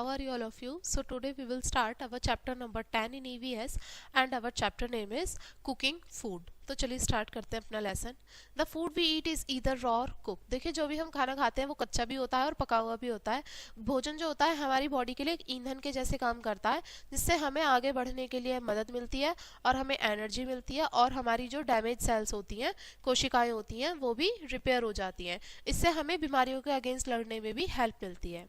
are you all of you? So today we will start our chapter number 10 in EVS and our chapter name is cooking food. तो चलिए start करते हैं अपना lesson. The food we eat is either raw or cook. देखिए जो भी हम खाना खाते हैं वो कच्चा भी होता है और पका हुआ भी होता है. भोजन जो होता है हमारी बॉडी के लिए एक ईंधन के जैसे काम करता है जिससे हमें आगे बढ़ने के लिए मदद मिलती है और हमें एनर्जी मिलती है और हमारी जो डैमेज सेल्स होती हैं, कोशिकाएं होती हैं, वो भी रिपेयर हो जाती हैं. इससे हमें बीमारियों के अगेंस्ट लड़ने में भी हेल्प मिलती है.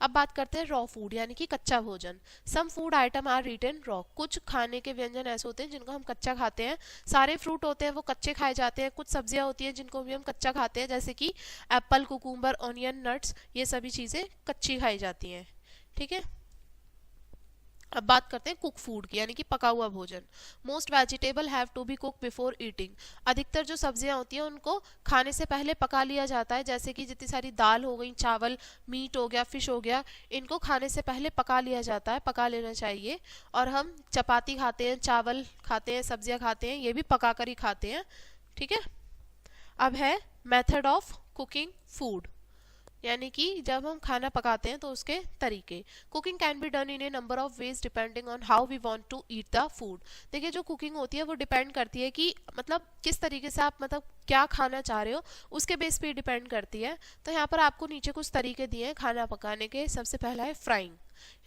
अब बात करते हैं रॉ फूड यानी कि कच्चा भोजन. Some food item are eaten raw. कुछ खाने के व्यंजन ऐसे होते हैं जिनको हम कच्चा खाते हैं. सारे फ्रूट होते हैं वो कच्चे खाए जाते हैं. कुछ सब्जियां होती हैं जिनको भी हम कच्चा खाते हैं जैसे कि एप्पल, कुकुम्बर, ऑनियन, नट्स, ये सभी चीजें कच्ची खाई जाती हैं. ठीक है. अब बात करते हैं कुक फूड की यानी कि पका हुआ भोजन. Most vegetable have to be cook before eating. अधिकतर जो सब्जियां होती हैं उनको खाने से पहले पका लिया जाता है. जैसे कि जितनी सारी दाल हो गई, चावल, मीट हो गया, फिश हो गया, इनको खाने से पहले पका लिया जाता है, पका लेना चाहिए. और हम चपाती खाते हैं, चावल खाते हैं, सब्जियां खाते हैं, ये भी पका कर ही खाते हैं. ठीक है. अब है मेथड ऑफ कुकिंग फूड यानी कि जब हम खाना पकाते हैं तो उसके तरीके. Cooking can be done in a number of ways depending on how we want to eat the food. देखिए जो कुकिंग होती है वो डिपेंड करती है कि मतलब किस तरीके से आप मतलब क्या खाना चाह रहे हो, उसके बेस पे डिपेंड करती है. तो यहाँ पर आपको नीचे कुछ तरीके दिए हैं खाना पकाने के. सबसे पहला है फ्राइंग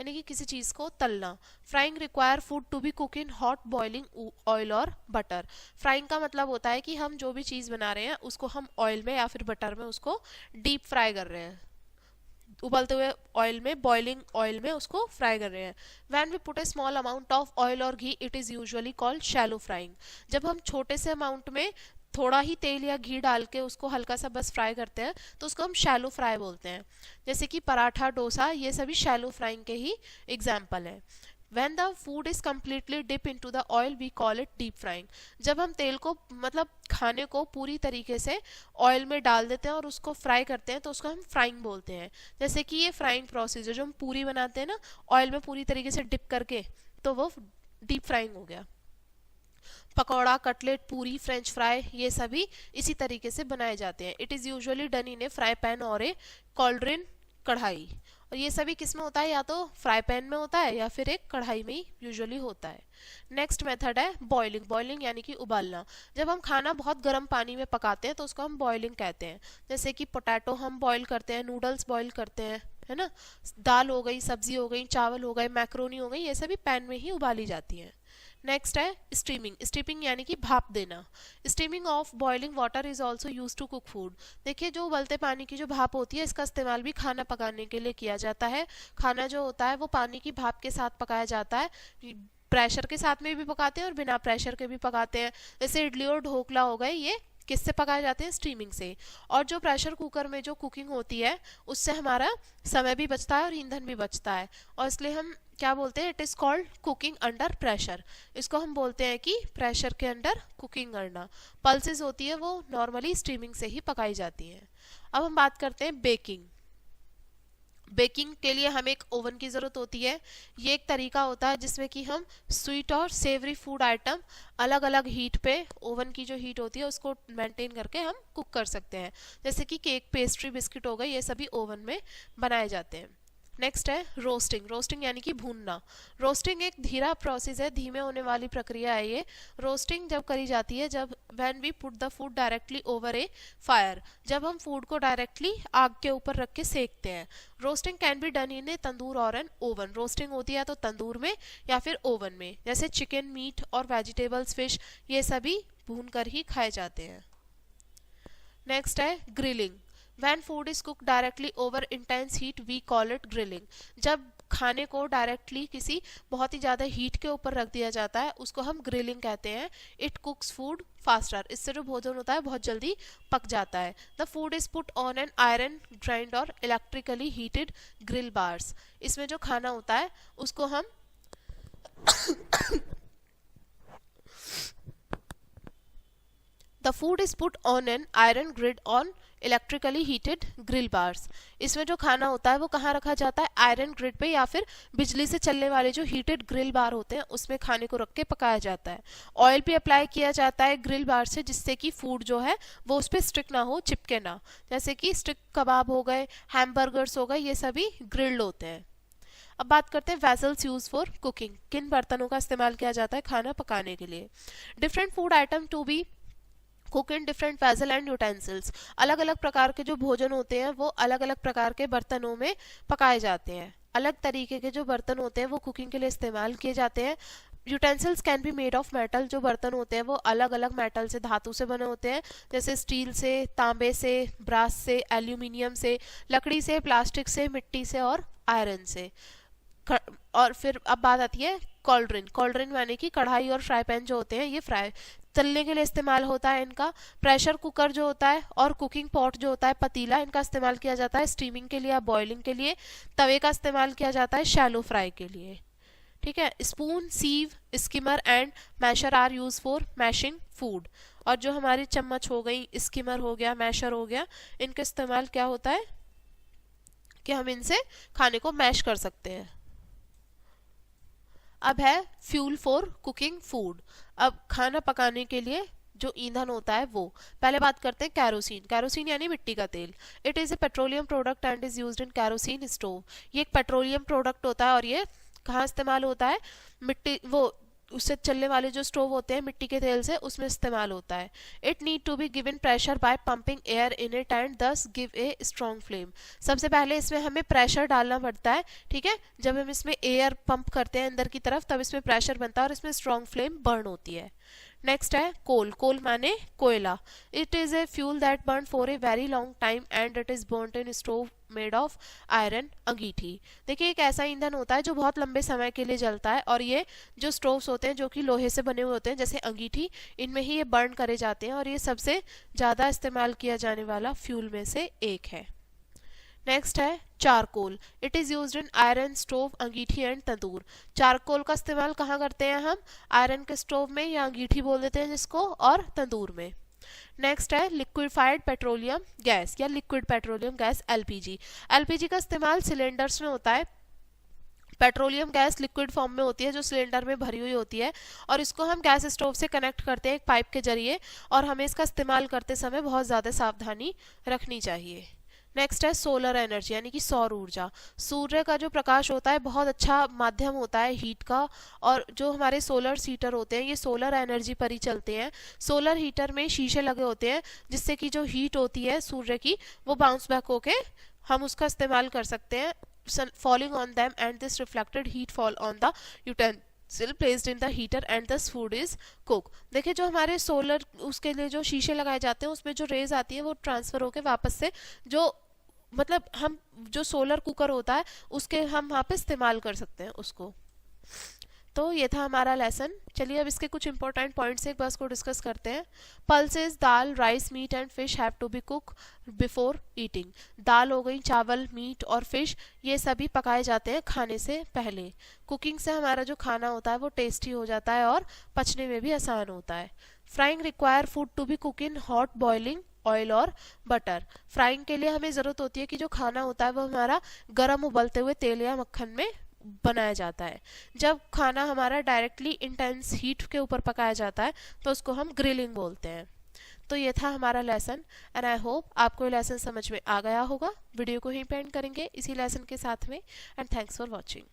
यानी कि किसी चीज को तलना. Frying require food to be cook in hot boiling oil or butter. Frying का मतलब होता है कि हम जो भी चीज बना रहे हैं उसको हम ऑयल में या फिर बटर में उसको डीप फ्राई कर रहे हैं, उबलते हुए ऑयल में, बॉइलिंग ऑयल में उसको फ्राई कर रहे हैं. When we put a small amount of oil और ghee it is usually called shallow frying. जब हम छोटे से अमाउंट में थोड़ा ही तेल या घी डाल के उसको हल्का सा बस फ्राई करते हैं तो उसको हम शैलो फ्राई बोलते हैं. जैसे कि पराठा, डोसा, ये सभी शैलो फ्राइंग के ही एग्जाम्पल है. When the food is completely dip into the oil we call it deep frying. जब हम तेल को मतलब खाने को पूरी तरीके से ऑयल में डाल देते हैं और उसको फ्राई करते हैं तो उसको हम फ्राइंग बोलते हैं. जैसे कि ये फ्राइंग प्रोसेस जो हम पूरी बनाते हैं ना ऑयल में पूरी तरीके से डिप करके, तो वो डीप फ्राइंग हो गया. पकौड़ा, कटलेट, पूरी, फ्रेंच फ्राई, ये सभी इसी तरीके से बनाए जाते हैं. It is usually done in A fry pan और ए कॉल्ड्रिन, कढ़ाई. और ये सभी किस में होता है, या तो फ्राई पैन में होता है या फिर एक कढ़ाई में ही यूजुअली होता है. नेक्स्ट मेथड है बॉइलिंग. बॉइलिंग यानी कि उबालना. जब हम खाना बहुत गर्म पानी में पकाते हैं तो उसको हम बॉइलिंग कहते हैं. जैसे कि पोटैटो हम बॉईल करते हैं, नूडल्स बॉईल करते हैं, है ना. दाल हो गई, सब्जी हो गई, चावल हो गए, मैक्रोनी हो गई, ये सभी पैन में ही उबाली जाती हैं. नेक्स्ट है स्टीमिंग. स्टीमिंग यानी कि भाप देना. Steaming of boiling water is also use to cook food. देखिए जो उबलते पानी की जो भाप होती है इसका इस्तेमाल भी खाना पकाने के लिए किया जाता है. खाना जो होता है वो पानी की भाप के साथ पकाया जाता है. प्रेशर के साथ में भी पकाते हैं और बिना प्रेशर के भी पकाते हैं. जैसे इडली और ढोकला हो गए, ये किससे पकाए जाते हैं, स्टीमिंग से. और जो प्रेशर कुकर में जो कुकिंग होती है उससे हमारा समय भी बचता है और ईंधन भी बचता है. और इसलिए हम क्या बोलते हैं, it is called cooking under pressure. इसको हम बोलते हैं कि प्रेशर के अंडर कुकिंग करना. पल्सेस होती है वो नॉर्मली स्टीमिंग से ही पकाई जाती हैं. अब हम बात करते हैं बेकिंग. बेकिंग के लिए हमें एक ओवन की ज़रूरत होती है. ये एक तरीका होता है जिसमें कि हम स्वीट और सेवरी फूड आइटम अलग अलग हीट पे, ओवन की जो हीट होती है उसको मेंटेन करके हम कुक कर सकते हैं. जैसे कि केक, पेस्ट्री, बिस्किट हो गए, ये सभी ओवन में बनाए जाते हैं. नेक्स्ट है रोस्टिंग. रोस्टिंग यानी कि भूनना. रोस्टिंग एक धीरा प्रोसेस है, धीमे होने वाली प्रक्रिया है ये. रोस्टिंग जब करी जाती है जब when we put the food directly over a fire. जब हम फूड को डायरेक्टली आग के ऊपर रख के सेकते हैं. Roasting can be done in a tandoor और एन ओवन. रोस्टिंग होती है तो तंदूर में या फिर ओवन में. जैसे चिकन, मीट और वेजिटेबल्स, फिश, ये सभी भून कर ही खाए जाते हैं. नेक्स्ट है grilling. When food is cooked directly over intense heat, we call it grilling. जब खाने को डायरेक्टली किसी बहुत ही ज़्यादा हीट के ऊपर रख दिया जाता है उसको हम ग्रिलिंग कहते हैं. It कुक्स food faster. इससे जो भोजन होता है बहुत जल्दी पक जाता है. The food is put on an iron grind और इलेक्ट्रिकली हीटेड ग्रिल बार्स. इसमें जो खाना होता है उसको हम the food is put on an iron grid on electrically heated grill bars. इसमें जो खाना होता है वो कहाँ रखा जाता है, आयरन ग्रिड पे या फिर बिजली से चलने वाले जो हीटेड ग्रिल बार होते हैं उसमें खाने को रख के पकाया जाता है. ऑयल भी अप्लाई किया जाता है ग्रिल बार से जिससे कि फूड जो है वो उस पर स्टिक ना हो, चिपके ना. जैसे कि स्टिक कबाब हो गए, हैमबर्गर्स हो गए, ये सभी ग्रिल्ड होते हैं. अब बात करते हैं वेसल्स यूज फॉर कुकिंग, किन बर्तनों का इस्तेमाल किया जाता है खाना पकाने के लिए। Different food item to be cook in different vessel and utensils, अलग अलग प्रकार के जो भोजन होते हैं वो अलग अलग प्रकार के बर्तनों में पकाए जाते हैं। अलग तरीके के जो बर्तन होते हैं वो कुकिंग के लिए इस्तेमाल किए जाते हैं। Utensils can be made of metal, जो बर्तन होते हैं वो अलग अलग मेटल से, धातु से बने होते हैं, जैसे स्टील से, तांबे से, ब्रास से, एल्यूमिनियम से, लकड़ी से, प्लास्टिक से, मिट्टी से और आयरन से। और फिर अब बात आती है कॉल्ड्रिन। कॉल्ड्रिन यानी कि कढ़ाई और फ्राई पैन जो होते हैं, ये फ्राई तलने के लिए इस्तेमाल होता है इनका। प्रेशर कुकर जो होता है और कुकिंग पॉट जो होता है, पतीला, इनका इस्तेमाल किया जाता है स्टीमिंग के लिए या बॉइलिंग के लिए। तवे का इस्तेमाल किया जाता है शैलो फ्राई के लिए। ठीक है। Spoon, sieve, skimmer and masher are use for mashing food. और जो हमारी चम्मच हो गई, स्किमर हो गया, मैशर हो गया, इनका इस्तेमाल क्या होता है कि हम इनसे खाने को मैश कर सकते हैं। अब है फ्यूल फॉर कुकिंग फूड। अब खाना पकाने के लिए जो ईंधन होता है वो, पहले बात करते हैं कैरोसिन। कैरोसिन यानी मिट्टी का तेल। It is A petroleum product and is used in kerosene stove. ये एक पेट्रोलियम प्रोडक्ट होता है और ये कहाँ इस्तेमाल होता है, मिट्टी, वो उससे चलने वाले जो स्टोव होते हैं मिट्टी के तेल से, उसमें इस्तेमाल होता है। It need to be given pressure by pumping air in it and this give a strong flame. सबसे पहले इसमें हमें प्रेशर डालना पड़ता है। ठीक है। जब हम इसमें एयर पंप करते हैं अंदर की तरफ, तब इसमें प्रेशर बनता है और इसमें स्ट्रॉन्ग फ्लेम बर्न होती है। नेक्स्ट है कोल। कोल माने कोयला। It is a fuel that burn for a very long time and it is burned in stove made of iron, angithi. देखिए, एक ऐसा ईंधन होता है जो बहुत लंबे समय के लिए जलता है और ये जो स्टोव्स होते हैं जो कि लोहे से बने हुए होते हैं, जैसे अंगीठी, इनमें ही ये बर्न करे जाते हैं और ये सबसे ज़्यादा इस्तेमाल किया जाने वाला फ्यूल में से एक है। नेक्स्ट है charcoal. It is used in iron stove, angithi and tandoor. Charcoal का इस्तेमाल कहाँ करते हैं हम, आयरन के स्टोव में या अंगीठी बोल देते हैं जिसको, और तंदूर में। नेक्स्ट है लिक्विफाइड पेट्रोलियम गैस या liquid petroleum gas, LPG. LPG का इस्तेमाल सिलेंडर्स में होता है। पेट्रोलियम गैस लिक्विड फॉर्म में होती है जो सिलेंडर में भरी हुई होती है और इसको हम गैस स्टोव से कनेक्ट करते हैं एक पाइप के जरिए, और हमें इसका इस्तेमाल करते समय बहुत ज़्यादा सावधानी रखनी चाहिए। नेक्स्ट है सोलर एनर्जी यानी कि सौर ऊर्जा। सूर्य का जो प्रकाश होता है बहुत अच्छा माध्यम होता है हीट का, और जो हमारे सोलर हीटर होते हैं ये सोलर एनर्जी पर ही चलते हैं। सोलर हीटर में शीशे लगे होते हैं जिससे कि जो हीट होती है सूर्य की वो बाउंस बैक होके हम उसका इस्तेमाल कर सकते हैं, falling on them and this reflected heat fall on the utensil placed in the heater and thus food is cooked। देखिए, जो हमारे सोलर उसके लिए जो शीशे लगाए जाते हैं उसमें जो रेज आती है वो ट्रांसफर होके वापस से जो, मतलब हम जो सोलर कुकर होता है उसके हम वहाँ पे इस्तेमाल कर सकते हैं उसको। तो ये था हमारा लेसन। चलिए अब इसके कुछ इंपॉर्टेंट पॉइंट्स एक बार को डिस्कस करते हैं। Pulses, dal, rice, meat and fish have to be cook before eating. दाल हो गई, चावल, मीट और फिश, ये सभी पकाए जाते हैं खाने से पहले। कुकिंग से हमारा जो खाना होता है वो टेस्टी हो जाता है और पचने में भी आसान होता है। Frying require food to be cook in hot boiling oil or butter. Frying के लिए हमें ज़रूरत होती है कि जो खाना होता है वो हमारा गर्म उबलते हुए तेल या मक्खन में बनाया जाता है। जब खाना हमारा डायरेक्टली इंटेंस हीट के ऊपर पकाया जाता है तो उसको हम ग्रिलिंग बोलते हैं। तो ये था हमारा लेसन एंड आई होप आपको ये लेसन समझ में आ गया होगा। वीडियो को ही एंड करेंगे इसी लेसन के साथ में एंड थैंक्स फॉर वॉचिंग।